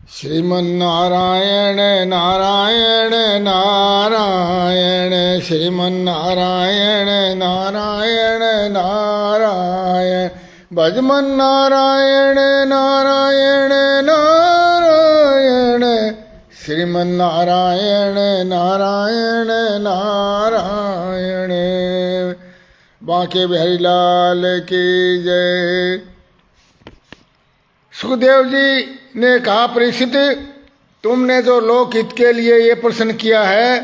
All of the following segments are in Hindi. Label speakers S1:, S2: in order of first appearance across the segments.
S1: श्रीमन्नारायण नारायण नारायण श्रीमन्नारायण नारायण नारायण भजमन नारायण नारायण नारायण श्रीमन्नारायण नारायण नारायण। बांके बिहारी लाल की जय। सुखदेव जी ने कहा, परीक्षित, तुमने जो लोकहित के लिए ये प्रश्न किया है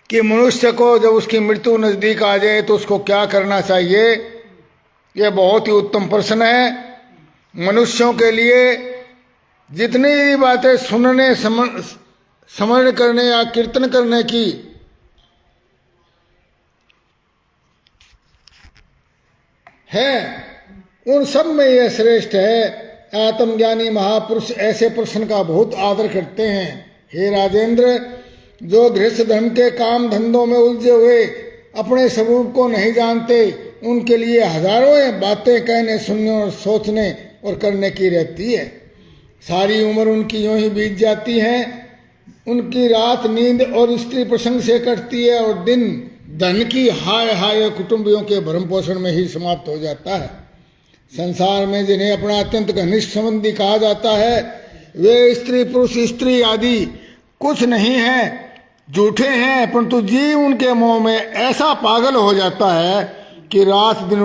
S1: कि मनुष्य को जब उसकी मृत्यु नजदीक आ जाए तो उसको क्या करना चाहिए, ये बहुत ही उत्तम प्रश्न है। मनुष्यों के लिए जितनी भी बातें सुनने समझ करने या कीर्तन करने की है, उन सब में यह श्रेष्ठ है। आत्मज्ञानी महापुरुष ऐसे प्रश्न का बहुत आदर करते हैं। हे राजेंद्र, जो गृहस्थ धर्म के काम धंधों में उलझे हुए अपने स्वरूप को नहीं जानते, उनके लिए हजारों बातें कहने, सुनने और सोचने और करने की रहती है। सारी उम्र उनकी यूं ही बीत जाती है। उनकी रात नींद और स्त्री प्रसंग से कटती है और दिन धन की हाय हाय कुटुंबियों के भरण पोषण में ही समाप्त हो जाता है। संसार में जिन्हें अपना अत्यंत घनिष्ठ संबंधी कहा जाता है, वे स्त्री पुरुष स्त्री आदि कुछ नहीं है, झूठे हैं, परंतु जीव उनके मोह में ऐसा पागल हो जाता है कि रात दिन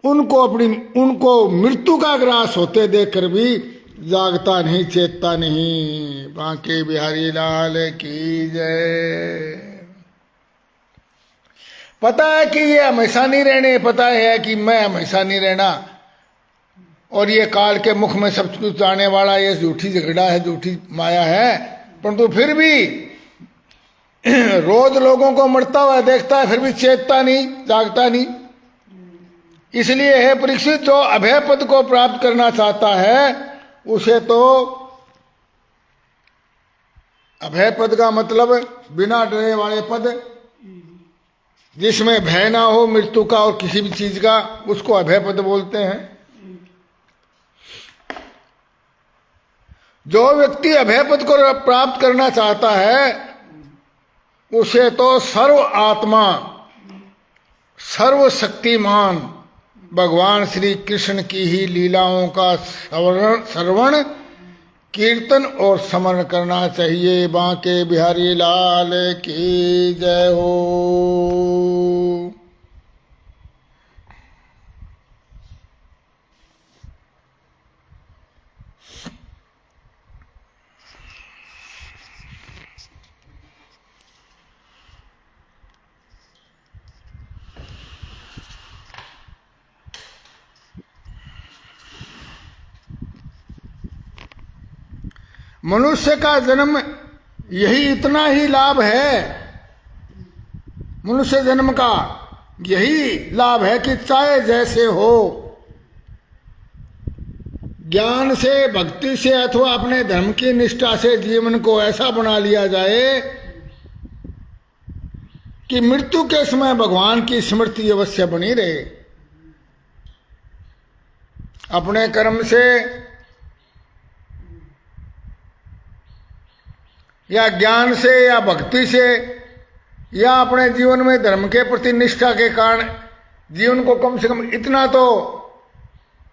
S1: उनको मृत्यु का ग्रास होते देखकर भी जागता नहीं, चेतता नहीं। बांके बिहारी लाल की जय। पता है कि ये हमेशा नहीं रहने, पता है कि मैं हमेशा नहीं रहना, और ये काल के मुख में सब कुछ जाने वाला ये झूठी झगड़ा है, झूठी माया है, परंतु फिर भी रोज लोगों को मरता हुआ देखता है, फिर भी चेतता नहीं, जागता नहीं। इसलिए है परीक्षित, जो अभय पद को प्राप्त करना चाहता है उसे तो, अभय पद का मतलब बिना डरे वाले पद, जिसमें भय ना हो मृत्यु का और किसी भी चीज का, उसको अभय पद बोलते हैं। जो व्यक्ति अभय पद को प्राप्त करना चाहता है उसे तो सर्व आत्मा सर्वशक्तिमान भगवान श्री कृष्ण की ही लीलाओं का श्रवण कीर्तन और स्मरण करना चाहिए। बांके बिहारी लाल की जय हो। मनुष्य का जन्म यही इतना ही लाभ है। मनुष्य जन्म का यही लाभ है कि चाहे जैसे हो, ज्ञान से, भक्ति से अथवा अपने धर्म की निष्ठा से जीवन को ऐसा बना लिया जाए कि मृत्यु के समय भगवान की स्मृति अवश्य बनी रहे। अपने कर्म से या ज्ञान से या भक्ति से या अपने जीवन में धर्म के प्रति निष्ठा के कारण जीवन को कम से कम इतना तो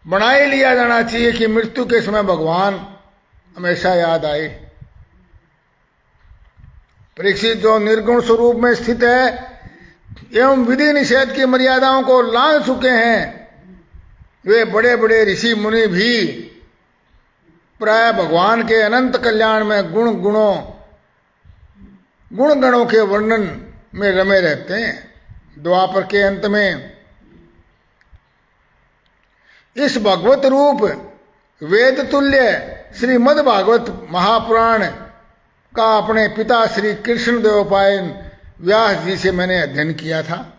S1: बना ही लिया जाना चाहिए कि मृत्यु के समय भगवान हमेशा याद आए। परीक्षित, जो निर्गुण स्वरूप में स्थित है एवं विधि निषेध की मर्यादाओं को लांघ चुके हैं, वे बड़े बड़े ऋषि मुनि भी प्राय भगवान के अनंत कल्याण में गुण गणों के वर्णन में रमे रहते हैं। द्वापर के अंत में इस भगवत रूप वेद तुल्य श्रीमद् भागवत महापुराण का अपने पिता श्री कृष्ण देवपायन व्यास जी से मैंने अध्ययन किया था।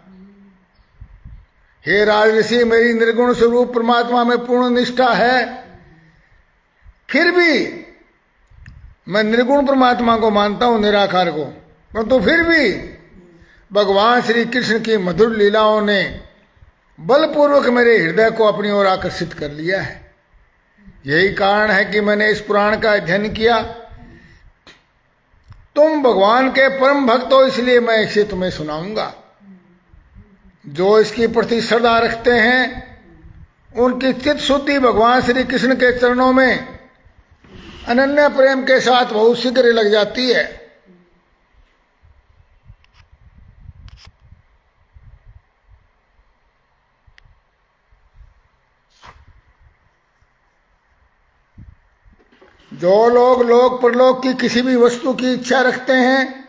S1: हे राजऋषि, मेरी निर्गुण स्वरूप परमात्मा में पूर्ण निष्ठा है, फिर भी मैं निर्गुण परमात्मा को मानता हूं, निराकार को, परंतु फिर भी भगवान श्री कृष्ण की मधुर लीलाओं ने बलपूर्वक मेरे हृदय को अपनी ओर आकर्षित कर लिया है। यही कारण है कि मैंने इस पुराण का अध्ययन किया। तुम भगवान के परम भक्त हो, इसलिए मैं इसे तुम्हें सुनाऊंगा। जो इसकी प्रति श्रद्धा रखते हैं उनकी चित्त शुद्धि भगवान श्री कृष्ण के चरणों में अनन्य प्रेम के साथ बहुत शीघ्र लग जाती है। जो लोग लोक परलोक की किसी भी वस्तु की इच्छा रखते हैं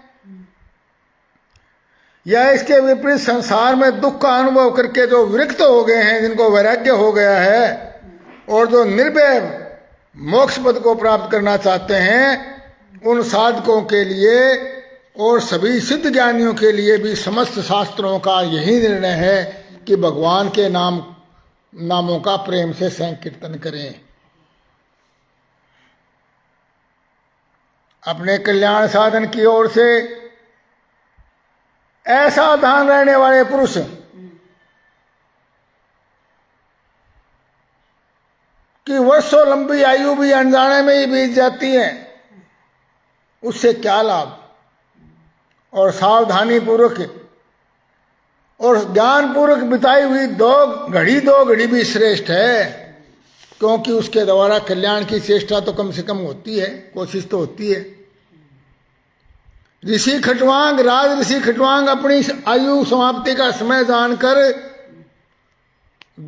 S1: या इसके विपरीत संसार में दुख का अनुभव करके जो विरक्त हो गए हैं, जिनको वैराग्य हो गया है, और जो निर्भय मोक्ष पद को प्राप्त करना चाहते हैं, उन साधकों के लिए और सभी सिद्ध ज्ञानियों के लिए भी समस्त शास्त्रों का यही निर्णय है कि भगवान के नामों का प्रेम से संकीर्तन करें। अपने कल्याण साधन की ओर से ऐसा ध्यान रहने वाले पुरुष कि वर्षों लंबी आयु भी अनजाने में ही बीत जाती है, उससे क्या लाभ। और सावधानी पूर्वक और ज्ञान पूर्वक बिताई हुई दो घड़ी भी श्रेष्ठ है, क्योंकि उसके द्वारा कल्याण की चेष्टा तो कम से कम होती है, कोशिश तो होती है। ऋषि खटवांग, राज ऋषि खटवांग अपनी आयु समाप्ति का समय जानकर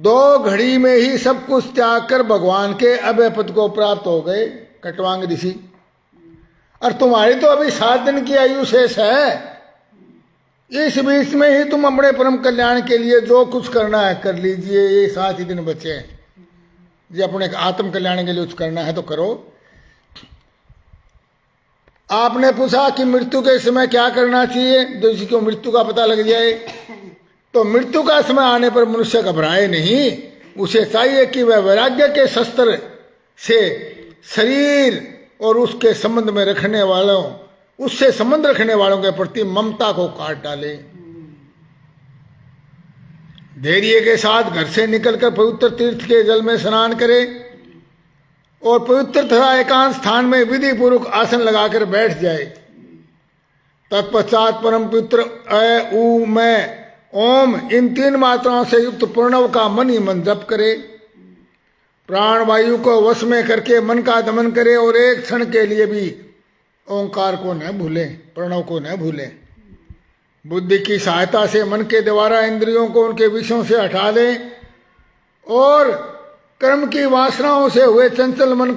S1: 2 घड़ी में ही सब कुछ त्याग कर भगवान के अभय पद को प्राप्त हो गए, खटवांग ऋषि। और तुम्हारी तो अभी 7 दिन की आयु शेष है। इस बीच में ही तुम अपने परम कल्याण के लिए जो कुछ करना है कर लीजिए। ये 7 ही दिन बचे हैं, ये अपने आत्म कल्याण के लिए कुछ करना है तो करो। आपने पूछा कि मृत्यु के समय क्या करना चाहिए, जो किसी को मृत्यु का पता लग जाए, तो मृत्यु का समय आने पर मनुष्य घबराए नहीं। उसे चाहिए कि वह वैराग्य के शस्त्र से शरीर और उसके संबंध में रखने वालों, उससे संबंध रखने वालों के प्रति ममता को काट डाले। धैर्य के साथ घर से निकलकर पवित्र तीर्थ के जल में स्नान करे और पवित्र तथा एकांत स्थान में विधि पूर्वक आसन लगाकर बैठ जाए। तत्पश्चात परम पवित्र अ, उ, मैं, ओम इन 3 मात्राओं से युक्त प्रणव का मन ही मन जप करे। प्राण वायु को वश में करके मन का दमन करे और एक क्षण के लिए भी ओंकार को न भूले, प्रणव को न भूले। बुद्धि की सहायता से मन के द्वारा इंद्रियों को उनके विषयों से हटा दें और कर्म की वासनाओं से हुए चंचल मन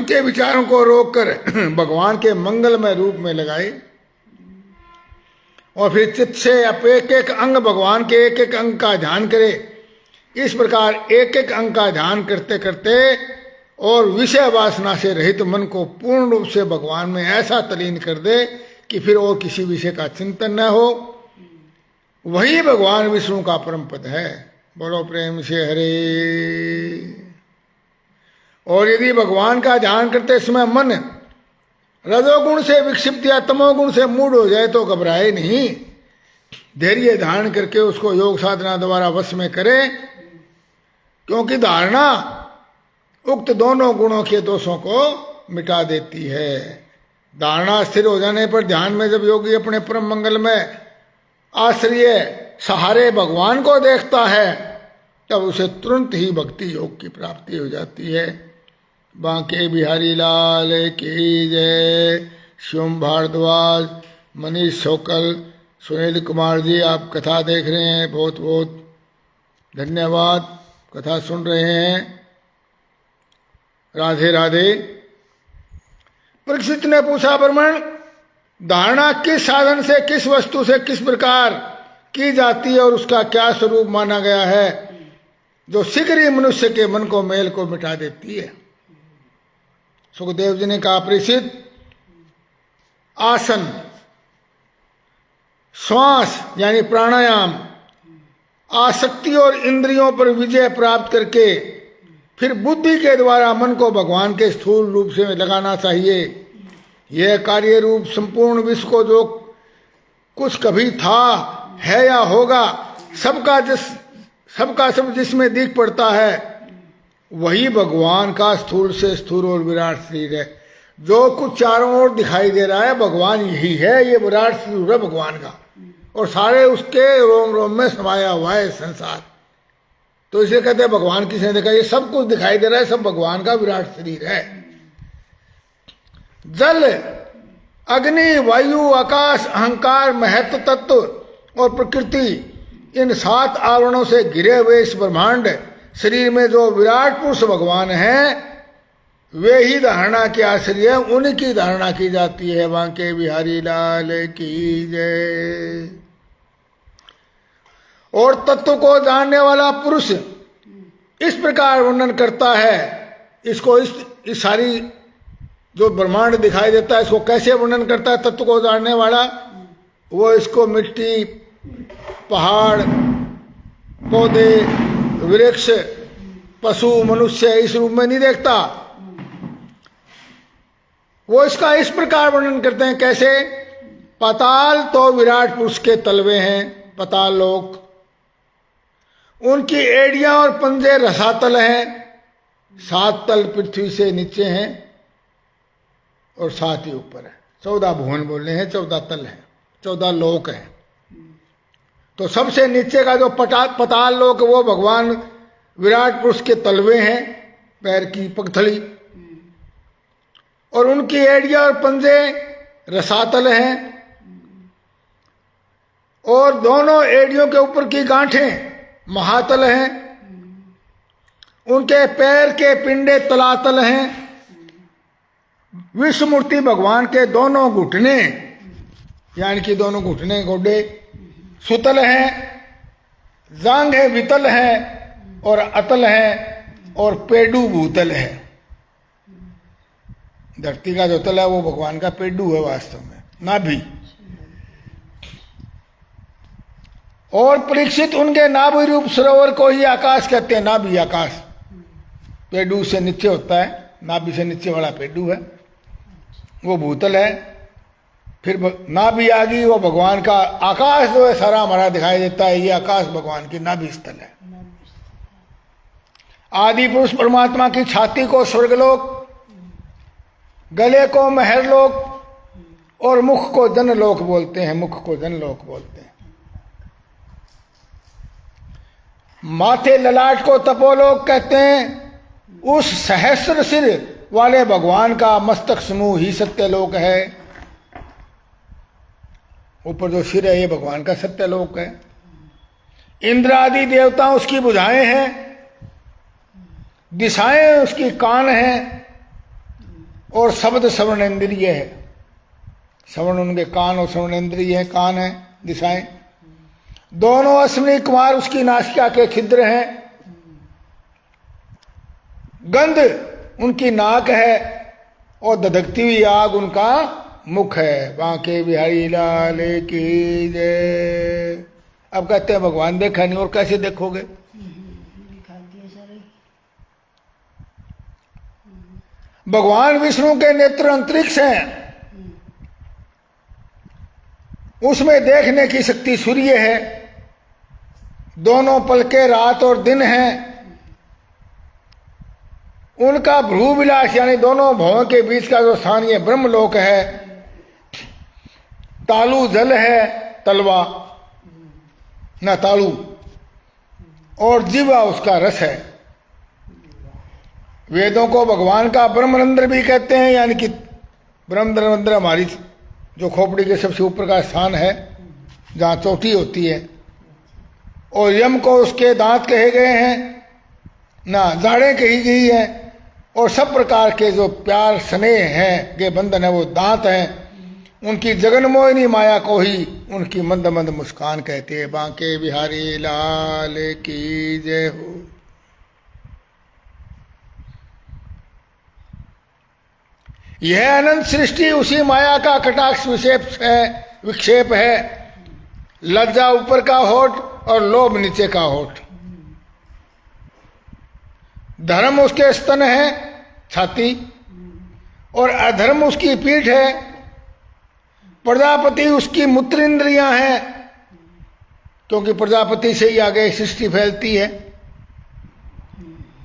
S1: के विचारों को रोककर भगवान के मंगलमय रूप में लगाए। और फिर चित्त से एक एक अंग भगवान के एक एक अंग का ध्यान करे। इस प्रकार एक एक अंग का ध्यान करते करते और विषय वासना से रहित मन को पूर्ण रूप से भगवान में ऐसा तलीन कर दे कि फिर और किसी विषय का चिंतन न हो। वही भगवान विष्णु का परम पद है। बोलो प्रेम से हरे। और यदि भगवान का ध्यान करते समय मन रजोगुण से विक्षिप्त या तमोगुण से मूड हो जाए तो घबराए नहीं, धैर्य धारण करके उसको योग साधना द्वारा वश में करे, क्योंकि धारणा उक्त दोनों गुणों के दोषों को मिटा देती है। धारणा स्थिर हो जाने पर ध्यान में जब योगी अपने परम मंगल में आश्रय सहारे भगवान को देखता है, तब उसे तुरंत ही भक्ति योग की प्राप्ति हो जाती है। बांके बिहारी लाल की जय। शिवम भारद्वाज, मनीष शोकल, सुनील कुमार जी, आप कथा देख रहे हैं, बहुत बहुत धन्यवाद। कथा सुन रहे हैं। राधे राधे। परीक्षित ने पूछा, ब्राह्मण, धारणा किस साधन से, किस वस्तु से किस प्रकार की जाती है और उसका क्या स्वरूप माना गया है जो शीघ्र ही मनुष्य के मन को मेल को मिटा देती है? सुखदेव जी ने कहा, परीक्षित, आसन, श्वास यानी प्राणायाम, आसक्ति और इंद्रियों पर विजय प्राप्त करके फिर बुद्धि के द्वारा मन को भगवान के स्थूल रूप से लगाना चाहिए। यह कार्य रूप संपूर्ण विश्व को जो कुछ कभी था, है या होगा, सबका सब जिसमें दिख पड़ता है वही भगवान का स्थूल से स्थूल और विराट शरीर है। जो कुछ चारों ओर दिखाई दे रहा है भगवान यही है, ये विराट शरीर है भगवान का, और सारे उसके रोम रोम में समाया हुआ है संसार। तो इसे कहते हैं भगवान किसने देखा, ये सब कुछ दिखाई दे रहा है, सब भगवान का विराट शरीर है। जल, अग्नि, वायु, आकाश, अहंकार, महत्व तत्व और प्रकृति, इन 7 आवरणों से घिरे हुए इस ब्रह्मांड शरीर में जो विराट पुरुष भगवान है, वे ही धारणा के आश्रय है, उनकी धारणा की जाती है। बांके बिहारी लाल की जय। और तत्व को जानने वाला पुरुष इस प्रकार वर्णन करता है इसको, इस सारी जो ब्रह्मांड दिखाई देता है इसको कैसे वर्णन करता है तत्व को जानने वाला। वो इसको मिट्टी, पहाड़, पौधे, वृक्ष, पशु, मनुष्य इस रूप में नहीं देखता। वो इसका इस प्रकार वर्णन करते हैं, कैसे? पाताल तो विराट पुरुष के तलवे हैं, पाताल लोक, उनकी एड़ियां और पंजे रसातल हैं। 7 तल पृथ्वी से नीचे हैं और 7 ही ऊपर है। 14 भुवन बोलने हैं, 14 तल है, 14 लोक है। तो सबसे नीचे का जो पाताल लोक वो भगवान विराट पुरुष के तलवे हैं, पैर की पगथली, और उनकी एड़ियां और पंजे रसातल हैं, और दोनों एड़ियों के ऊपर की गांठें महातल हैं। उनके पैर के पिंडे तलातल हैं। विश्व मूर्ति भगवान के दोनों घुटने, यानी कि दोनों घुटने गोडे सुतल हैं, जांघें वितल हैं और अतल हैं, और पेडू भूतल है। धरती का जो तल है वो भगवान का पेडू है वास्तव में, नाभि। और परीक्षित उनके नाभि रूप सरोवर को ही आकाश कहते हैं। नाभि आकाश, पेडू से नीचे होता है, नाभि से नीचे वाला पेडू है, वो भूतल है। फिर नाभि आ गई, वो भगवान का आकाश जो है सारा हमारा दिखाई देता है, ये आकाश भगवान की नाभि स्थल है। आदि पुरुष परमात्मा की छाती को स्वर्गलोक, गले को महरलोक और मुख को जनलोक बोलते हैं। मुख को जनलोक बोलते हैं। माथे ललाट को तपोलोक कहते हैं। उस सहस्र सिर वाले भगवान का मस्तक समूह ही सत्यलोक है। ऊपर जो सिर है ये भगवान का सत्यलोक है। इंद्र आदि देवता उसकी भुजाएं हैं, दिशाएं उसकी कान हैं, और शब्द श्रवण इंद्रिय है। श्रवण उनके कान और श्रवण इंद्रिय है, कान है, दिशाएं। दोनों अश्विनी कुमार उसकी नासिका के छिद्र हैं। गंध उनकी नाक है और धधकती हुई आग उनका मुख है। बांके बिहारी लाल की जय। अब कहते हैं भगवान देखा नहीं, और कैसे देखोगे? भगवान विष्णु के नेत्र अंतरिक्ष हैं, उसमें देखने की शक्ति सूर्य है। दोनों पलके रात और दिन हैं। उनका भ्रू विलास यानी दोनों भवों के बीच का जो स्थान ये ब्रह्मलोक है। तालु जल है, तलवा न तालु, और जीवा उसका रस है। वेदों को भगवान का ब्रह्मरंध्र भी कहते हैं, यानी कि ब्रह्मरंध्र हमारी जो खोपड़ी के सबसे ऊपर का स्थान है जहाँ चोटी होती है। और यम को उसके दांत कहे गए हैं, ना जाड़ें कही गई है। और सब प्रकार के जो प्यार स्नेह हैं के बंधन है वो दांत हैं। उनकी जगनमोहिनी माया को ही उनकी मंद मंद मुस्कान कहते हैं। बांके बिहारी लाल की जय हो। यह अनंत सृष्टि उसी माया का कटाक्ष विक्षेप है। लज्जा ऊपर का होठ और लोभ नीचे का होठ। धर्म उसके स्तन है, छाती, और अधर्म उसकी पीठ है। प्रजापति उसकी मूत्र इंद्रियां हैं, क्योंकि प्रजापति से ही आगे सृष्टि फैलती है।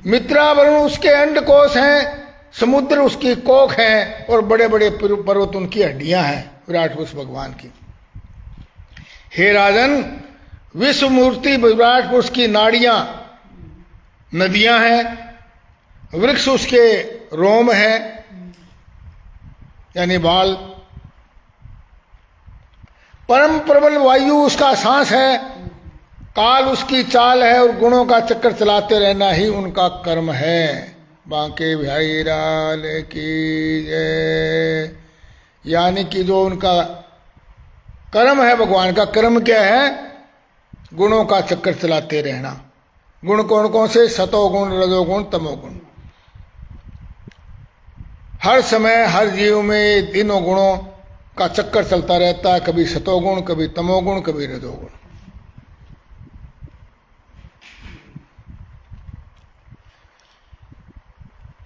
S1: मित्रा वरुण उसके अंडकोश हैं, समुद्र उसकी कोख है, और बड़े बड़े पर्वत उनकी हड्डियां हैं, विराट पुरुष भगवान की। हे राजन, विश्व मूर्ति विराट पुरुष की नाड़ियां नदियां हैं, वृक्ष उसके रोम है यानी बाल, परम प्रबल वायु उसका सांस है, काल उसकी चाल है, और गुणों का चक्कर चलाते रहना ही उनका कर्म है। बांके बिहारी लाल की जय। यानी कि जो उनका कर्म है, भगवान का कर्म क्या है? गुणों का चक्कर चलाते रहना। गुण कौन कौन से? सतोगुण, रजोगुण, तमोगुण। हर समय हर जीव में तीनों गुणों का चक्कर चलता रहता है, कभी सतोगुण, कभी तमोगुण, कभी रजोगुण।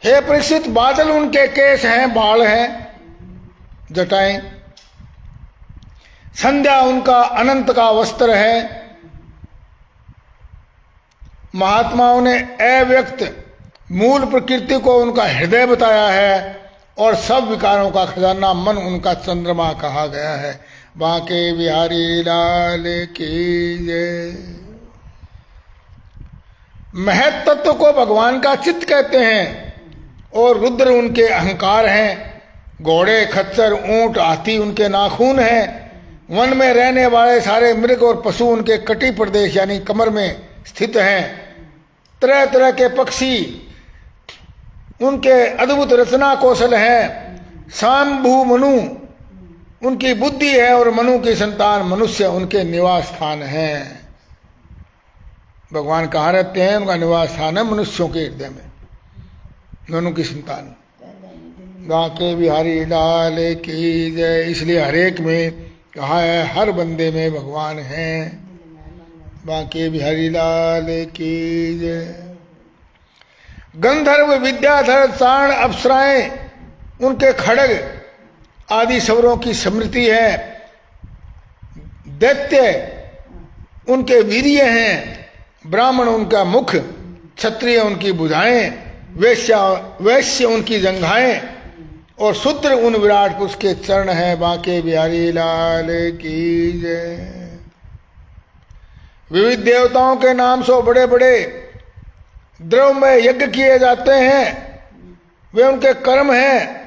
S1: हे परीक्षित, बादल उनके केश हैं, बाल हैं, जटाएं। संध्या उनका अनंत का वस्त्र है। महात्माओं ने अव्यक्त मूल प्रकृति को उनका हृदय बताया है, और सब विकारों का खजाना मन उनका चंद्रमा कहा गया है। बांके बिहारी लाल की जय। महत तत्व को भगवान का चित्त कहते हैं, और रुद्र उनके अहंकार हैं। घोड़े, खच्चर, ऊंट, हाथी उनके नाखून हैं। वन में रहने वाले सारे मृग और पशु उनके कटी प्रदेश यानी कमर में स्थित हैं। तरह तरह के पक्षी उनके अद्भुत रचना कौशल है। शांभू मनु उनकी बुद्धि है, और मनु की संतान मनुष्य उनके निवास स्थान है। भगवान कहाँ रहते हैं? उनका निवास स्थान है मनुष्यों के हृदय में, मनु की संतान। बांके बिहारी लाल की जय। इसलिए हरेक में कहा है, हर बंदे में भगवान है। बांके बिहारी लाल की जय। गंधर्व, विद्याधर, चाण, अप्सराएं उनके खड़ग आदि स्वरों की स्मृति है। दैत्य उनके वीर्य हैं। ब्राह्मण उनका मुख, क्षत्रिय उनकी भुजाएं, वैश्य उनकी जंघाएं, और शूद्र उन विराट पुरुष के चरण हैं। बांके बिहारी लाल की जय। विविध देवताओं के नाम से बड़े बड़े द्रव में यज्ञ किए जाते हैं, वे उनके कर्म हैं।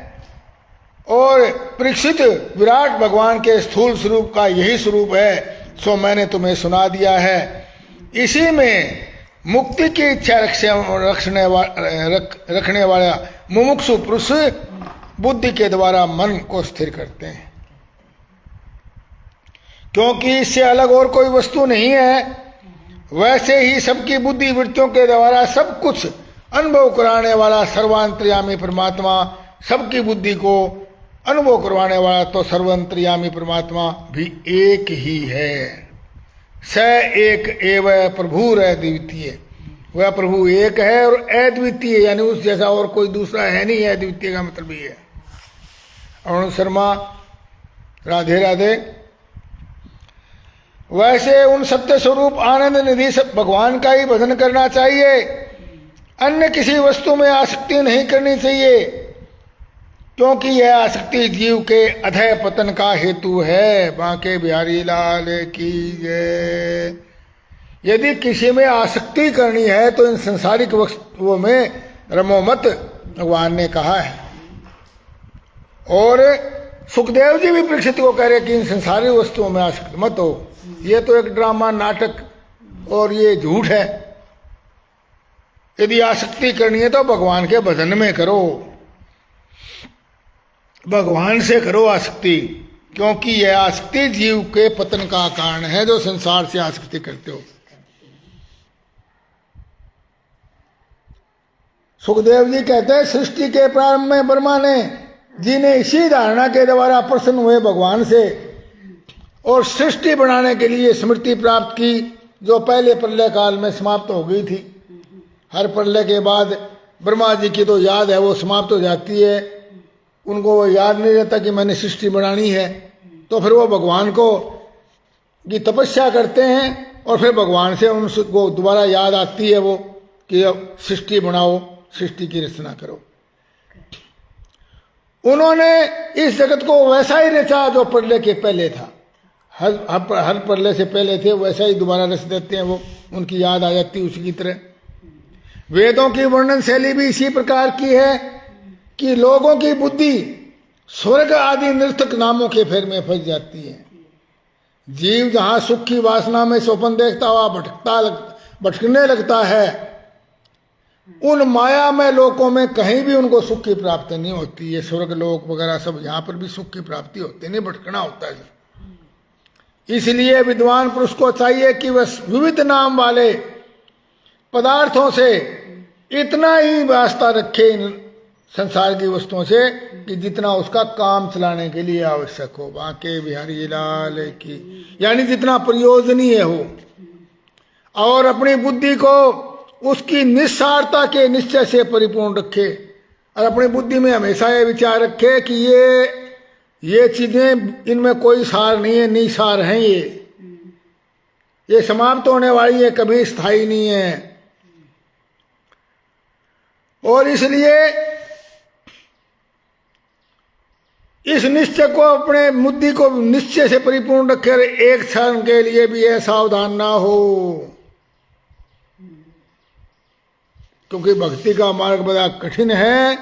S1: और परीक्षित, विराट भगवान के स्थूल स्वरूप का यही स्वरूप है, सो मैंने तुम्हें सुना दिया है। इसी में मुक्ति की इच्छा रखने वाला मुमुक्षु पुरुष बुद्धि के द्वारा मन को स्थिर करते हैं, क्योंकि इससे अलग और कोई वस्तु नहीं है। वैसे ही सबकी बुद्धि वृत्तियों के द्वारा सब कुछ अनुभव कराने वाला सर्वांतर्यामी परमात्मा, सबकी बुद्धि को अनुभव करवाने वाला तो सर्वांतर्यामी परमात्मा भी एक ही है। स एक एव प्रभु अद्वितीय। वह प्रभु एक है और अद्वितीय, यानी उस जैसा और कोई दूसरा है नहीं है। अद्वितीय का मतलब ये है। अरुण शर्मा, राधे राधे। वैसे उन सत्य स्वरूप आनंद निधि भगवान का ही भजन करना चाहिए। अन्य किसी वस्तु में आसक्ति नहीं करनी चाहिए, क्योंकि यह आसक्ति जीव के अधय पतन का हेतु है। बांके बिहारी लाल की जय। यदि किसी में आसक्ति करनी है तो इन संसारिक वस्तुओं में रमो मत, भगवान ने कहा है। और सुखदेव जी भी परीक्षित को कह रहे कि इन संसारिक वस्तुओं में आसक्त मत हो। ये तो एक ड्रामा, नाटक और ये झूठ है। यदि आसक्ति करनी है तो भगवान के भजन में करो, भगवान से करो आसक्ति, क्योंकि यह आसक्ति जीव के पतन का कारण है, जो संसार से आसक्ति करते हो। सुखदेव जी कहते हैं, सृष्टि के प्रारंभ में ब्रह्मा ने जिन्हें इसी धारणा के द्वारा प्रसन्न हुए भगवान से और सृष्टि बनाने के लिए स्मृति प्राप्त की, जो पहले प्रलय काल में समाप्त हो गई थी। हर प्रलय के बाद ब्रह्मा जी की तो याद है, वो समाप्त हो जाती है। उनको वो याद नहीं रहता कि मैंने सृष्टि बनानी है, तो फिर वो भगवान को की तपस्या करते हैं, और फिर भगवान से उनको दोबारा याद आती है। वो कि अब सृष्टि बनाओ, सृष्टि की रचना करो। उन्होंने इस जगत को वैसा ही रचा जो प्रलय के पहले था। हर प्रलय से पहले थे वैसा ही दोबारा रच देते हैं वो, उनकी याद आ जाती है उसी की तरह। वेदों की वर्णन शैली भी इसी प्रकार की है कि लोगों की बुद्धि स्वर्ग आदि निरर्थक नामों के फेर में फंस जाती है। जीव जहां सुख की वासना में स्वप्न देखता हुआ भटकने लगता है, उन मायामय लोकों में कहीं भी उनको सुख की प्राप्ति नहीं होती है। स्वर्ग लोक वगैरह सब, यहाँ पर भी सुख की प्राप्ति होती नहीं, भटकना होता है। इसलिए विद्वान पुरुष को चाहिए कि वह विविध नाम वाले पदार्थों से इतना ही वास्ता रखे इन संसार की वस्तुओं से कि जितना उसका काम चलाने के लिए आवश्यक हो। बांके बिहारी लाल की, यानी जितना प्रयोजनीय हो, और अपनी बुद्धि को उसकी निस्सारता के निश्चय से परिपूर्ण रखे, और अपनी बुद्धि में हमेशा ये विचार रखे कि ये चीजें, इनमें कोई सार नहीं है, निसार हैं, ये समाप्त होने वाली है, कभी स्थायी नहीं है। और इसलिए इस निश्चय को, अपने बुद्धि को निश्चय से परिपूर्ण रखे, एक क्षण के लिए भी यह सावधान ना हो, क्योंकि भक्ति का मार्ग बड़ा कठिन है।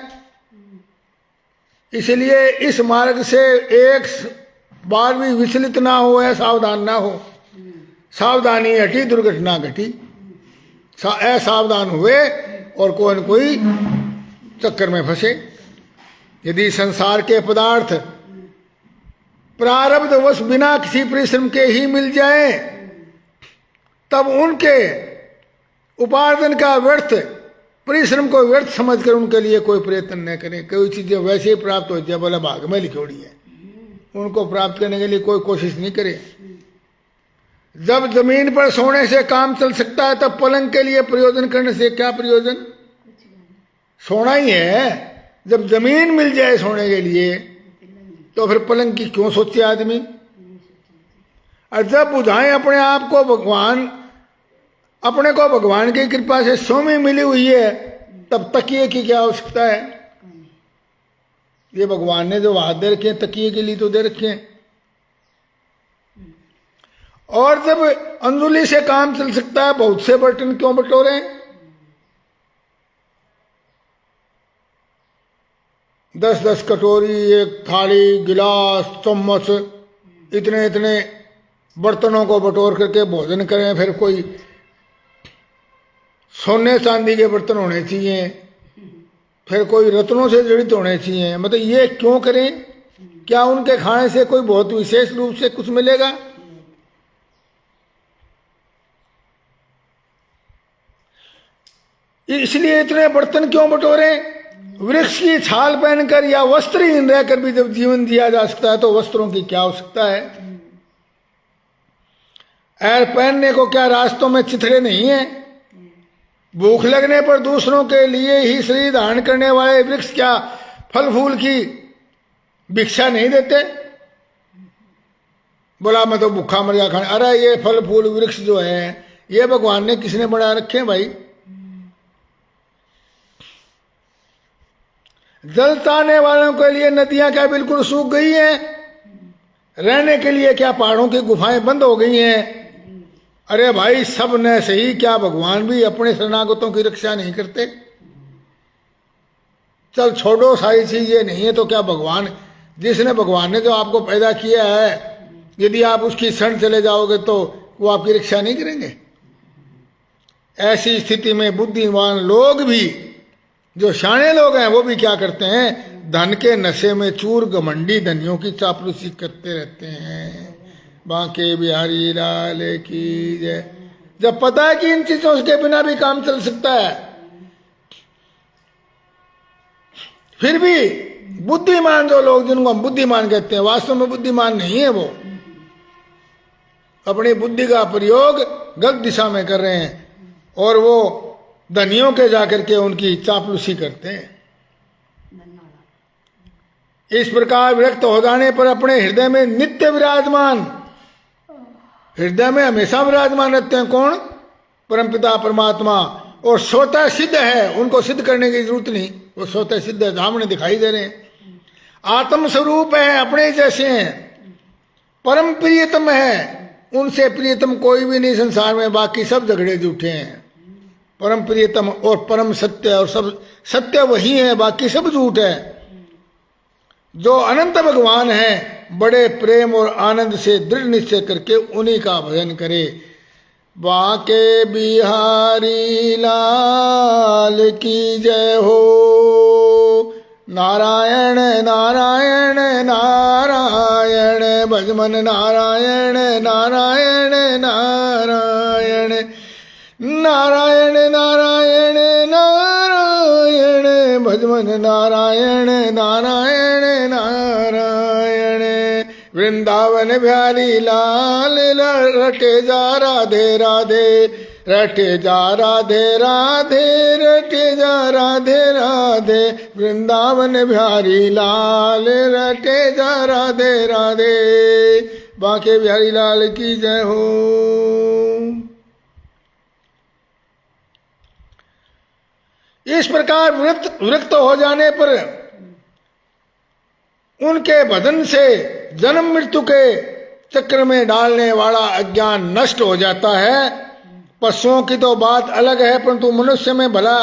S1: इसलिए इस मार्ग से एक बार भी विचलित ना हो, है सावधान ना हो। सावधानी हटी दुर्घटना घटी। असावधान हुए और कोई न कोई चक्कर में फंसे। यदि संसार के पदार्थ प्रारब्ध वश बिना किसी परिश्रम के ही मिल जाए, तब उनके उपार्जन का व्यर्थ, परिश्रम को व्यर्थ समझकर उनके लिए कोई प्रयत्न न करें। कोई चीजें वैसे ही प्राप्त हो जाए, बोला भाग में लिखोड़ी है, उनको प्राप्त करने के लिए कोई कोशिश नहीं करे। जब जमीन पर सोने से काम चल सकता है, तब पलंग के लिए प्रयोजन करने से क्या प्रयोजन? सोना ही है। जब जमीन मिल जाए सोने के लिए, तो फिर पलंग की क्यों सोचे आदमी? और जब बुझाएं अपने आप को भगवान, अपने को भगवान की कृपा से स्वामी मिली हुई है, तब तकिए की क्या आवश्यकता है? ये भगवान ने जो हाथ दे रखे हैं, तकिए के लिए तो दे रखे हैं। और जब अंजुली से काम चल सकता है, बहुत से बर्तन क्यों बटोरे? 10-10 कटोरी, एक थाली, गिलास, चम्मच, इतने इतने बर्तनों को बटोर करके भोजन करें। फिर कोई सोने चांदी के बर्तन होने चाहिए, फिर कोई रत्नों से जड़ित होने चाहिए। मतलब ये क्यों करें? क्या उनके खाने से कोई बहुत विशेष रूप से कुछ मिलेगा? इसलिए इतने बर्तन क्यों बटोरे? वृक्ष की छाल पहनकर या वस्त्रहीन रहकर भी जब जीवन जिया जा सकता है, तो वस्त्रों की क्या आवश्यकता है? ऐर पहनने को क्या रास्तों में चिथड़े नहीं है? भूख लगने पर दूसरों के लिए ही शरीर धारण करने वाले वृक्ष क्या फल फूल की भिक्षा नहीं देते? बोला मैं तो भूखा मर गया खाने। अरे ये फल फूल वृक्ष जो है, ये भगवान ने किसने बना रखे हैं भाई? जल चाहने वालों के लिए नदियां क्या बिल्कुल सूख गई हैं? रहने के लिए क्या पहाड़ों की गुफाएं बंद हो गई हैं? अरे भाई, सब ने सही, क्या भगवान भी अपने शरणागतों की रक्षा नहीं करते? चल छोड़ो, सारी चीजें नहीं है तो क्या भगवान, जिसने भगवान ने जो आपको पैदा किया है, यदि आप उसकी शरण चले जाओगे तो वो आपकी रक्षा नहीं करेंगे? ऐसी स्थिति में बुद्धिमान लोग भी, जो शाणे लोग हैं, वो भी क्या करते हैं? धन के नशे में चूर घमंडी धनियों की चापलूसी करते रहते हैं। बांके बिहारी लाल की जय। जब पता है कि इन चीजों के बिना भी काम चल सकता है, फिर भी बुद्धिमान जो लोग, जिनको हम बुद्धिमान कहते हैं, वास्तव में बुद्धिमान नहीं है, वो अपनी बुद्धि का प्रयोग गलत दिशा में कर रहे हैं, और वो धनियों के जाकर के उनकी चापलूसी करते हैं। इस प्रकार विरक्त हो जाने पर अपने हृदय में नित्य विराजमान, हृदय में हमेशा विराजमान रहते हैं कौन? परमपिता परमात्मा। और स्वतः सिद्ध है, उनको सिद्ध करने की जरूरत नहीं, वो स्वतः सिद्ध है, सामने दिखाई दे रहे हैं। आत्म स्वरूप है, अपने जैसे हैं, परम प्रियतम है, उनसे प्रियतम कोई भी नहीं संसार में, बाकी सब झगड़े झूठे हैं। परम प्रियतम और परम सत्य, और सब सत्य वही है, बाकी सब झूठ है। जो अनंत भगवान है, बड़े प्रेम और आनंद से दृढ़ निश्चय करके उन्हीं का भजन करे। बाके बिहारी लाल की जय हो। नारायण नारायण नारायण भजमन नारायण नारायण नारायण नारायण नारायण नारायण भजमन नारायण नारायण नारायण। वृंदावन बिहारी लाल रटे जा राधे राधे, रटे जा राधे राधे, रटे जा राधे राधे। वृंदावन बिहारी लाल रटे जा राधे राधे। बांके बिहारी लाल की जय हो। इस प्रकार विरक्त हो जाने पर उनके भजन से जन्म मृत्यु के चक्र में डालने वाला अज्ञान नष्ट हो जाता है। पशुओं की तो बात अलग है, परंतु मनुष्य में भला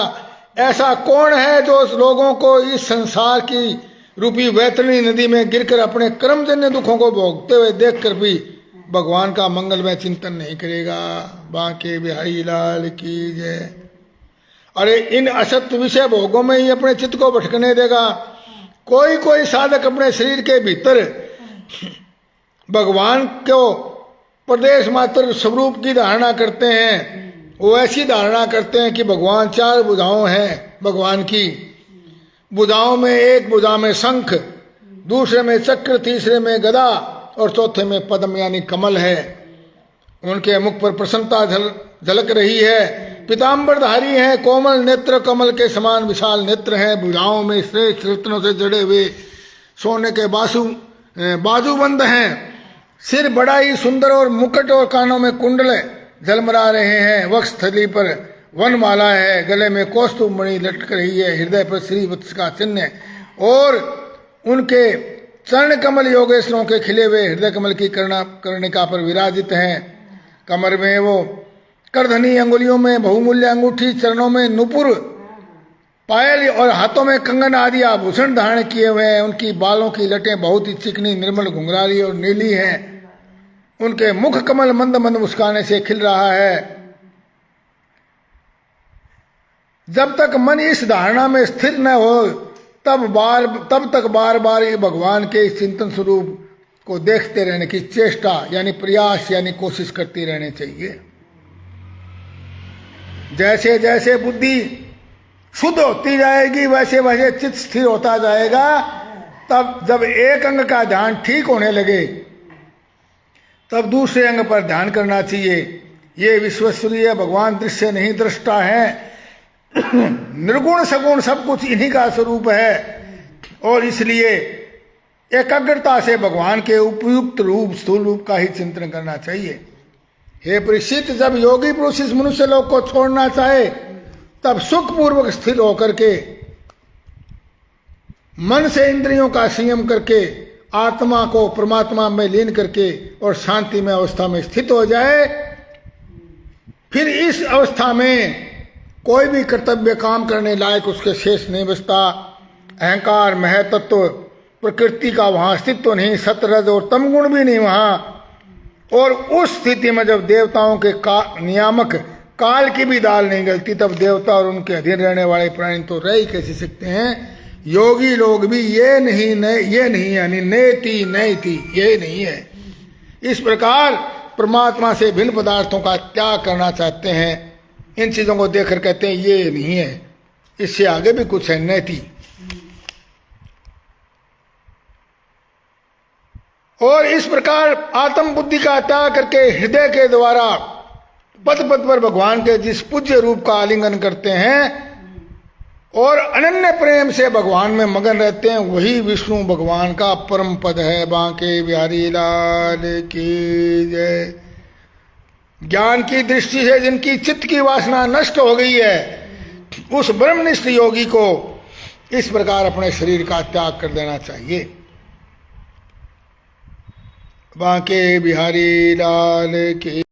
S1: ऐसा कौन है जो लोगों को इस संसार की रूपी वैतरणी नदी में गिरकर अपने कर्मजन्य दुखों को भोगते हुए देखकर भी भगवान का मंगलमय चिंतन नहीं करेगा। बांके बिहारी लाल की जय। अरे इन असत्य विषय भोगों में ही अपने चित्त को भटकने देगा। कोई कोई साधक अपने शरीर के भीतर भगवान को प्रदेश मात्र स्वरूप की धारणा करते हैं। वो ऐसी धारणा करते हैं कि भगवान चार भुजाओं हैं। भगवान की भुजाओं में एक भुजा में शंख, दूसरे में चक्र, तीसरे में गदा और चौथे में पद्म यानी कमल है। उनके मुख पर प्रसन्नता झलक रही है। पीताम्बरधारी है, कोमल नेत्र, कमल के समान विशाल नेत्र हैं। भुजाओं में श्रेष्ठ रत्नों से जड़े हुए सोने के बाजूबंद हैं। सिर बड़ा ही सुंदर और मुकुट और कानों में कुंडल झलमरा रहे हैं। वक्षस्थली पर वनमाला है, गले में कौस्तुभ मणि लटक रही है, हृदय पर श्रीवत्स का चिन्ह और उनके चरण कमल योगेश्वरों के खिले हुए हृदय कमल की कर्णिका पर विराजित हैं। कमर में वो करधनी, अंगुलियों में बहुमूल्य अंगूठी, चरणों में नुपुर, पायल और हाथों में कंगन आदि आभूषण धारण किए हुए हैं। उनकी बालों की लटें बहुत ही चिकनी, निर्मल, घुंघराली और नीली हैं। उनके मुख कमल मंद मंद मुस्काने से खिल रहा है। जब तक मन इस धारणा में स्थिर न हो तब तक बार बार ये भगवान के इस चिंतन स्वरूप को देखते रहने की चेष्टा यानी प्रयास यानी कोशिश करती रहनी चाहिए। जैसे जैसे बुद्धि शुद्ध होती जाएगी वैसे वैसे चित्त स्थिर होता जाएगा। तब जब एक अंग का ध्यान ठीक होने लगे तब दूसरे अंग पर ध्यान करना चाहिए। ये विश्वस्तरीय भगवान दृश्य नहीं दृष्टा है। निर्गुण सगुण सब कुछ इन्हीं का स्वरूप है और इसलिए एकाग्रता से भगवान के उपयुक्त रूप स्थूल रूप का ही चिंतन करना चाहिए। हे परीक्षित, जब योगी पुरुष इस मनुष्य लोक को छोड़ना चाहे तब सुखपूर्वक स्थिर होकर के मन से इंद्रियों का संयम करके आत्मा को परमात्मा में लीन करके और शांति में अवस्था में स्थित हो जाए। फिर इस अवस्था में कोई भी कर्तव्य काम करने लायक उसके शेष नहीं बचता। अहंकार, महतत्व, प्रकृति का वहां अस्तित्व नहीं, सतरज और तमगुण भी नहीं वहां। और उस स्थिति में जब देवताओं के नियामक काल की भी दाल नहीं गलती तब देवता और उनके अधीन रहने वाले प्राणी तो रह ही कैसे सकते हैं। योगी लोग भी ये नहीं यानी नेति नैति ये नहीं है। इस प्रकार परमात्मा से भिन्न पदार्थों का त्याग करना चाहते हैं। इन चीजों को देखकर कहते हैं ये नहीं है, इससे आगे भी कुछ है नैति। और इस प्रकार आत्म बुद्धि का त्याग करके हृदय के द्वारा पद पद पर भगवान के जिस पूज्य रूप का आलिंगन करते हैं और अनन्य प्रेम से भगवान में मगन रहते हैं, वही विष्णु भगवान का परम पद है। बांके बिहारी लाल की जय। ज्ञान की दृष्टि से जिनकी चित्त की वासना नष्ट हो गई है, उस ब्रह्मनिष्ठ योगी को इस प्रकार अपने शरीर का त्याग कर देना चाहिए। बांके बिहारी लाल की